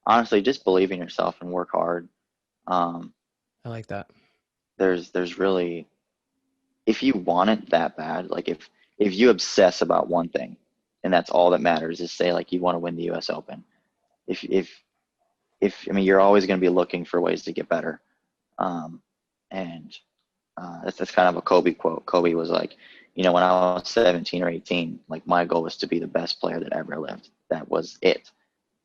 honestly, just believe in yourself and work hard. Um, I like that. there's really, if you want it that bad, like if you obsess about one thing and that's all that matters is say like you want to win the US Open. If I mean you're always going to be looking for ways to get better. Um, and that's kind of a Kobe quote. Kobe was like, when I was 17 or 18, like my goal was to be the best player that ever lived. That was it.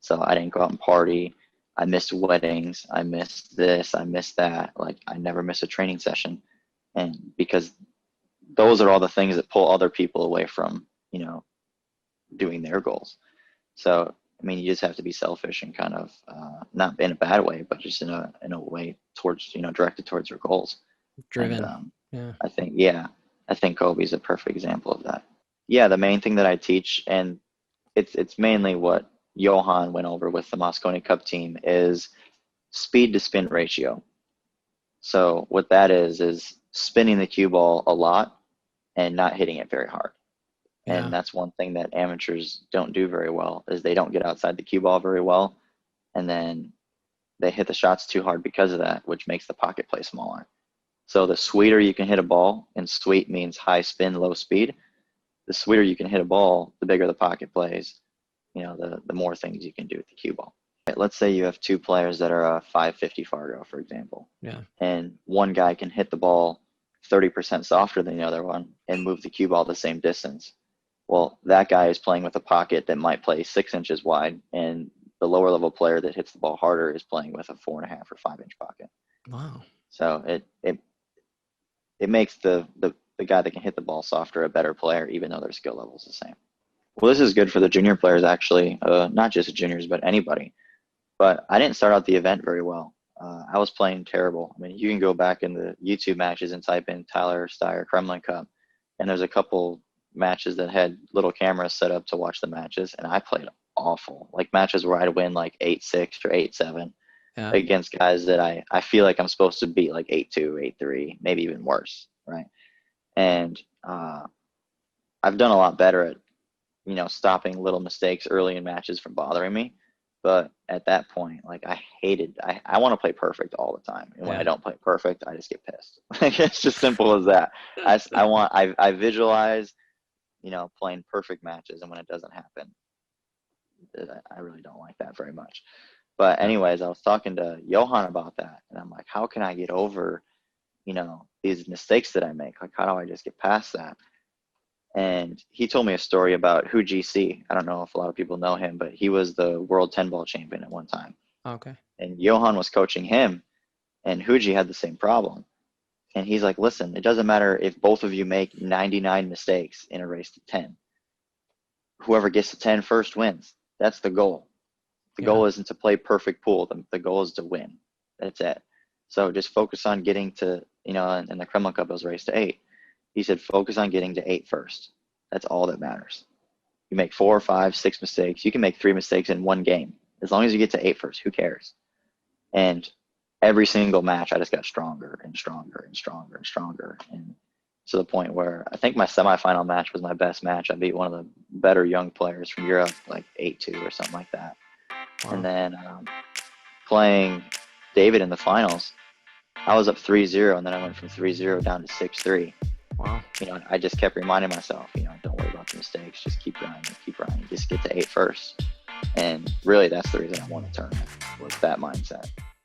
So I didn't go out and party. I missed weddings. I missed this. I missed that. Like I never missed a training session. And because those are all the things that pull other people away from, doing their goals. So, I mean, you just have to be selfish and kind of not in a bad way, but just in a way towards, directed towards your goals. And Driven. Yeah. I think Kobe's a perfect example of that. Yeah, the main thing that I teach, and it's mainly what Johan went over with the Mosconi Cup team, is speed to spin ratio. So what that is spinning the cue ball a lot and not hitting it very hard. And Yeah. that's one thing that amateurs don't do very well is they don't get outside the cue ball very well, and then they hit the shots too hard because of that, which makes the pocket play smaller. So the sweeter you can hit a ball, and sweet means high spin, low speed, the sweeter you can hit a ball, the bigger the pocket plays, the more things you can do with the cue ball. Let's say you have two players that are a 550 Fargo, for example, Yeah. and one guy can hit the ball 30% softer than the other one and move the cue ball the same distance. Well, that guy is playing with a pocket that might play 6 inches wide, and the lower level player that hits the ball harder is playing with a 4.5 or 5 inch pocket. Wow. So it makes the guy that can hit the ball softer a better player, even though their skill level is the same. Well, this is good for the junior players, actually, not just juniors, but anybody. But I didn't start out the event very well. I was playing terrible. I mean, you can go back in the YouTube matches and type in Tyler Styer Kremlin Cup, and there's a couple matches that had little cameras set up to watch the matches, and I played awful. Like matches where I'd win like 8-6 or 8-7 Yeah. against guys that I feel like I'm supposed to beat like 8-2, 8-3, maybe even worse, right? And I've done a lot better at stopping little mistakes early in matches from bothering me. But at that point, like I want to play perfect all the time. And when I Yeah. don't play perfect, I just get pissed. Like it's just simple as that. I visualize, playing perfect matches. And when it doesn't happen, I really don't like that very much. But Yeah. anyways, I was talking to Johan about that. And I'm like, how can I get over, these mistakes that I make? Like, how do I just get past that? And he told me a story about Hu GC. I don't know if a lot of people know him, but he was the world 10 ball champion at one time. Okay. And Johan was coaching him, and Huji had the same problem. And he's like, listen, it doesn't matter if both of you make 99 mistakes in a race to 10. Whoever gets to 10 first wins. That's the goal. The Yeah. goal isn't to play perfect pool. The goal is to win. That's it. So just focus on getting to, in the Kremlin Cup, it was race to 8. He said, focus on getting to 8 first. That's all that matters. You make 4, 5, 6 mistakes. You can make 3 mistakes in one game. As long as you get to 8 first, who cares? And every single match, I just got stronger and stronger and stronger and stronger. And to the point where I think my semifinal match was my best match. I beat one of the better young players from Europe, like 8-2 or something like that. And Wow. then playing David in the finals, I was up 3-0, and then I went from 3-0 down to 6-3. Wow. I just kept reminding myself, don't worry about the mistakes. Just keep grinding. Just get to 8 first. And really, that's the reason I won the tournament, was that mindset.